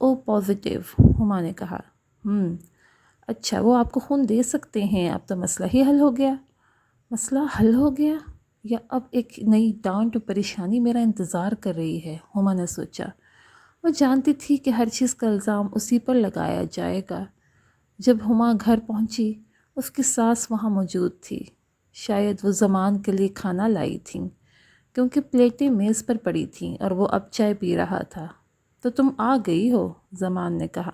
او positive, ہما نے کہا۔ اچھا، وہ آپ کو خون دے سکتے ہیں، اب تو مسئلہ ہی حل ہو گیا۔ مسئلہ حل ہو گیا یا اب ایک نئی ڈانٹ و پریشانی میرا انتظار کر رہی ہے، ہما نے سوچا۔ وہ جانتی تھی کہ ہر چیز کا الزام اسی پر لگایا جائے گا۔ جب ہما گھر پہنچی اس کی ساس وہاں موجود تھی۔ شاید وہ زمان کے لیے کھانا لائی تھیں کیونکہ پلیٹیں میز پر پڑی تھیں اور وہ اب چائے پی رہا تھا۔ تو تم آ گئی ہو، زمان نے کہا۔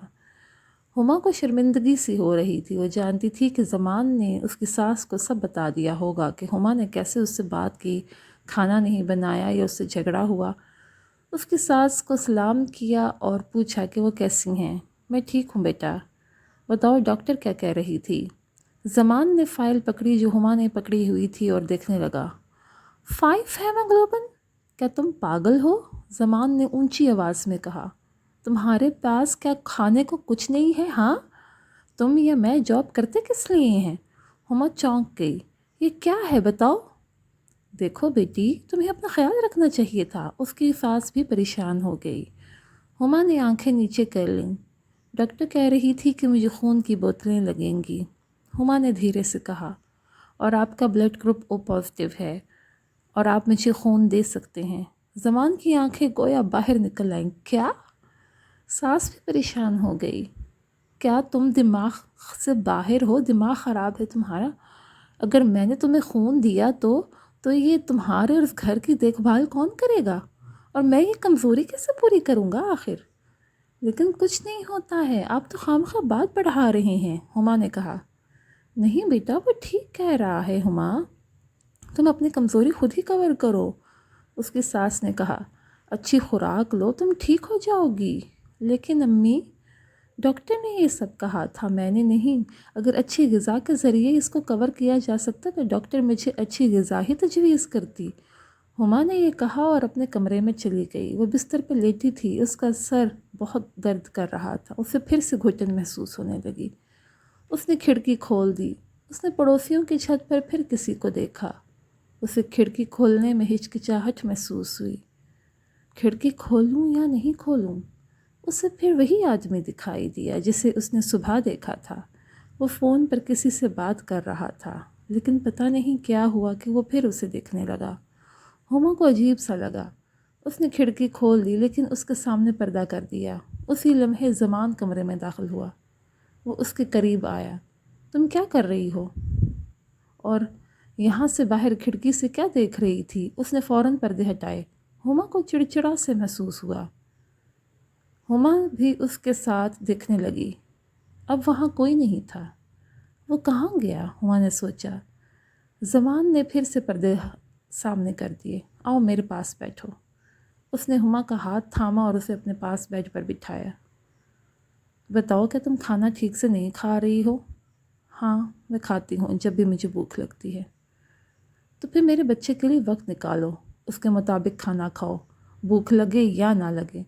ہما کو شرمندگی سی ہو رہی تھی۔ وہ جانتی تھی کہ زمان نے اس کی ساس کو سب بتا دیا ہوگا کہ ہما نے کیسے اس سے بات کی، کھانا نہیں بنایا یا اس سے جھگڑا ہوا۔ اس کی ساس کو سلام کیا اور پوچھا کہ وہ کیسی ہیں۔ میں ٹھیک ہوں بیٹا، بتاؤ ڈاکٹر کیا کہہ رہی تھی؟ زمان نے فائل پکڑی جو ہما نے پکڑی ہوئی تھی اور دیکھنے لگا۔ 5 ہیموگلوبن؟ کیا تم پاگل ہو؟ زمان نے اونچی آواز میں کہا۔ تمہارے پاس کیا کھانے کو کچھ نہیں ہے؟ ہاں، تم یا میں جاب کرتے کس لیے ہیں؟ ہما چونک گئی۔ یہ کیا ہے بتاؤ؟ دیکھو بیٹی، تمہیں اپنا خیال رکھنا چاہیے تھا۔ اس کی ساس بھی پریشان ہو گئی۔ ہما نے آنکھیں نیچے کر لیں۔ ڈاکٹر کہہ رہی تھی کہ مجھے خون کی بوتلیں لگیں گی، ہما نے دھیرے سے کہا، اور آپ کا بلڈ گروپ او پازیٹیو ہے اور آپ مجھے خون دے سکتے ہیں۔ زمان کی آنکھیں گویا باہر نکل آئیں۔ کیا؟ ساس بھی پریشان ہو گئی۔ کیا تم دماغ سے باہر ہو؟ دماغ خراب ہے تمہارا؟ اگر میں نے تمہیں خون دیا تو یہ تمہارے اور اس گھر کی دیکھ بھال کون کرے گا؟ اور میں یہ کمزوری کیسے پوری کروں گا آخر؟ لیکن کچھ نہیں ہوتا ہے، آپ تو خواہ بات بڑھا رہے ہیں، ہما نے کہا۔ نہیں بیٹا، وہ ٹھیک کہہ رہا ہے ہما، تم اپنی کمزوری خود ہی کور کرو، اس کی ساس نے کہا۔ اچھی خوراک لو، تم ٹھیک ہو جاؤ گی۔ لیکن امی، ڈاکٹر نے یہ سب کہا تھا، میں نے نہیں۔ اگر اچھی غذا کے ذریعے اس کو کور کیا جا سکتا تو ڈاکٹر مجھے اچھی غذا ہی تجویز کرتی۔ ہما نے یہ کہا اور اپنے کمرے میں چلی گئی۔ وہ بستر پہ لیٹی تھی، اس کا سر بہت درد کر رہا تھا۔ اسے پھر سے گھٹن محسوس ہونے لگی۔ اس نے کھڑکی کھول دی۔ اس نے پڑوسیوں کی چھت پر پھر کسی کو دیکھا۔ اسے کھڑکی کھولنے میں ہچکچاہٹ محسوس ہوئی۔ کھڑکی کھولوں یا نہیں کھولوں؟ اسے پھر وہی آدمی دکھائی دیا جسے اس نے صبح دیکھا تھا۔ وہ فون پر کسی سے بات کر رہا تھا، لیکن پتہ نہیں کیا ہوا کہ وہ پھر اسے دیکھنے لگا۔ ہما کو عجیب سا لگا۔ اس نے کھڑکی کھول دی لیکن اس کے سامنے پردہ کر دیا۔ اسی لمحے زمان کمرے میں داخل ہوا۔ وہ اس کے قریب آیا۔ تم کیا کر رہی ہو؟ اور یہاں سے باہر کھڑکی سے کیا دیکھ رہی تھی؟ اس نے فوراً پردے ہٹائے۔ ہما کو چڑچڑا سے محسوس ہوا۔ ہما بھی اس کے ساتھ دیکھنے لگی۔ اب وہاں کوئی نہیں تھا۔ وہ کہاں گیا؟ ہما نے سوچا۔ زمان نے پھر سے پردے سامنے کر دیے۔ آؤ میرے پاس بیٹھو۔ اس نے ہما کا ہاتھ تھاما اور اسے اپنے پاس بیڈ پر بٹھایا۔ بتاؤ، کیا تم کھانا ٹھیک سے نہیں کھا رہی ہو؟ ہاں، میں کھاتی ہوں جب بھی مجھے بھوک لگتی ہے۔ تو پھر میرے بچے کے لیے وقت نکالو، اس کے مطابق کھانا کھاؤ، بھوک لگے یا نہ لگے۔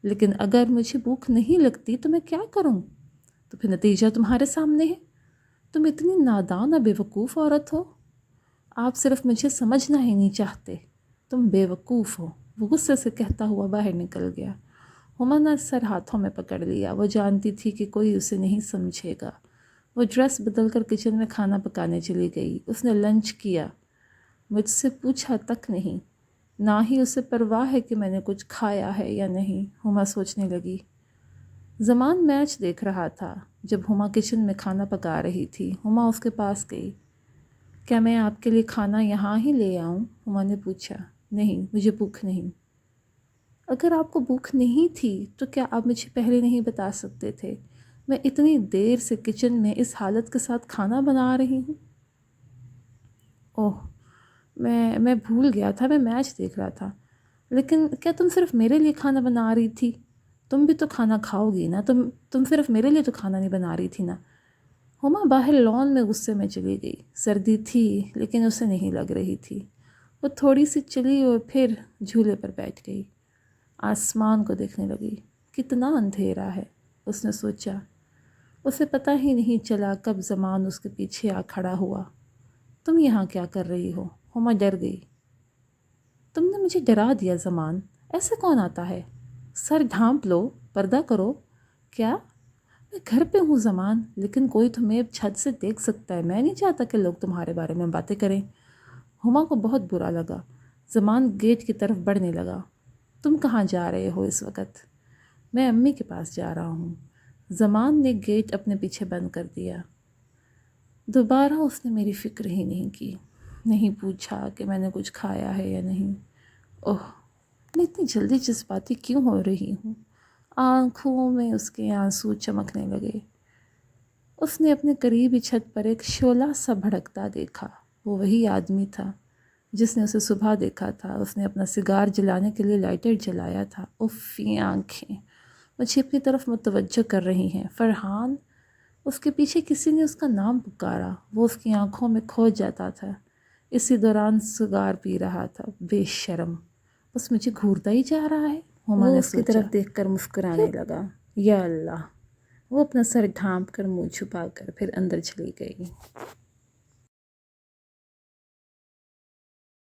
لیکن اگر مجھے بھوک نہیں لگتی تو میں کیا کروں؟ تو پھر نتیجہ تمہارے سامنے ہے۔ تم اتنی نادان اور بیوقوف عورت ہو۔ آپ صرف مجھے سمجھنا ہی نہیں چاہتے۔ تم بیوقوف ہو، وہ غصے سے کہتا ہوا باہر نکل گیا۔ ہما نے سر ہاتھوں میں پکڑ لیا۔ وہ جانتی تھی کہ کوئی اسے نہیں سمجھے گا۔ وہ ڈریس بدل کر کچن میں کھانا پکانے چلی گئی۔ اس نے لنچ کیا، مجھ سے پوچھا تک نہیں، نہ ہی اسے پرواہ ہے کہ میں نے کچھ کھایا ہے یا نہیں، ہما سوچنے لگی۔ زمان میچ دیکھ رہا تھا۔ جب ہما کچن میں کھانا پکا رہی تھی، ہما اس کے پاس گئی۔ کیا میں آپ کے لیے کھانا یہاں ہی لے آؤں؟ ہما نے پوچھا۔ نہیں، مجھے بھوک نہیں۔ اگر آپ کو بھوک نہیں تھی تو کیا آپ مجھے پہلے نہیں بتا سکتے تھے؟ میں اتنی دیر سے کچن میں اس حالت کے ساتھ کھانا بنا رہی ہوں۔ اوہ، میں بھول گیا تھا، میں میچ دیکھ رہا تھا۔ لیکن کیا تم صرف میرے لیے کھانا بنا رہی تھی؟ تم بھی تو کھانا کھاؤ گی نا، تم صرف میرے لیے تو کھانا نہیں بنا رہی تھی نا۔ ہما باہر لان میں غصے میں چلی گئی۔ سردی تھی لیکن اسے نہیں لگ رہی تھی۔ وہ تھوڑی سی چلی اور پھر جھولے پر بیٹھ گئی۔ آسمان کو دیکھنے لگی۔ کتنا اندھیرا ہے، اس نے سوچا۔ اسے پتہ ہی نہیں چلا کب زمان اس کے پیچھے آ کھڑا ہوا۔ تم یہاں کیا کر رہی ہو؟ ہما ڈر گئی۔ تم نے مجھے ڈرا دیا زمان، ایسے کون آتا ہے؟ سر ڈھانپ لو، پردہ کرو۔ کیا؟ میں گھر پہ ہوں زمان، لیکن کوئی تمہیں چھت سے دیکھ سکتا ہے، میں نہیں چاہتا کہ لوگ تمہارے بارے میں باتیں کریں۔ ہما کو بہت برا لگا۔ زمان گیٹ کی طرف بڑھنے لگا۔ تم کہاں جا رہے ہو اس وقت؟ میں امی کے پاس جا رہا ہوں۔ زمان نے گیٹ اپنے پیچھے بند کر دیا۔ دوبارہ اس نے میری فکر ہی نہیں کی، نہیں پوچھا کہ میں نے کچھ کھایا ہے یا نہیں۔ اوہ، میں اتنی جلدی جذباتی کیوں ہو رہی ہوں؟ آنکھوں میں اس کے آنسو چمکنے لگے۔ اس نے اپنے قریبی چھت پر ایک شعلہ سا بھڑکتا دیکھا۔ وہ وہی آدمی تھا جس نے اسے صبح دیکھا تھا۔ اس نے اپنا سگار جلانے کے لیے لائٹر جلایا تھا۔ اف، یہ آنکھیں مجھے اپنی طرف متوجہ کر رہی ہیں۔ فرحان! اس کے پیچھے کسی نے اس کا نام پکارا۔ وہ اس کی آنکھوں میں کھو جاتا تھا۔ اسی دوران سگار پی رہا تھا۔ بے شرم! بس مجھے گھورتا ہی جا رہا ہے، ہما نے اس کی طرف دیکھ کر مسکرانے لگا۔ یا اللہ! وہ اپنا سر ڈھانپ کر منہ چھپا کر پھر اندر چلی گئی۔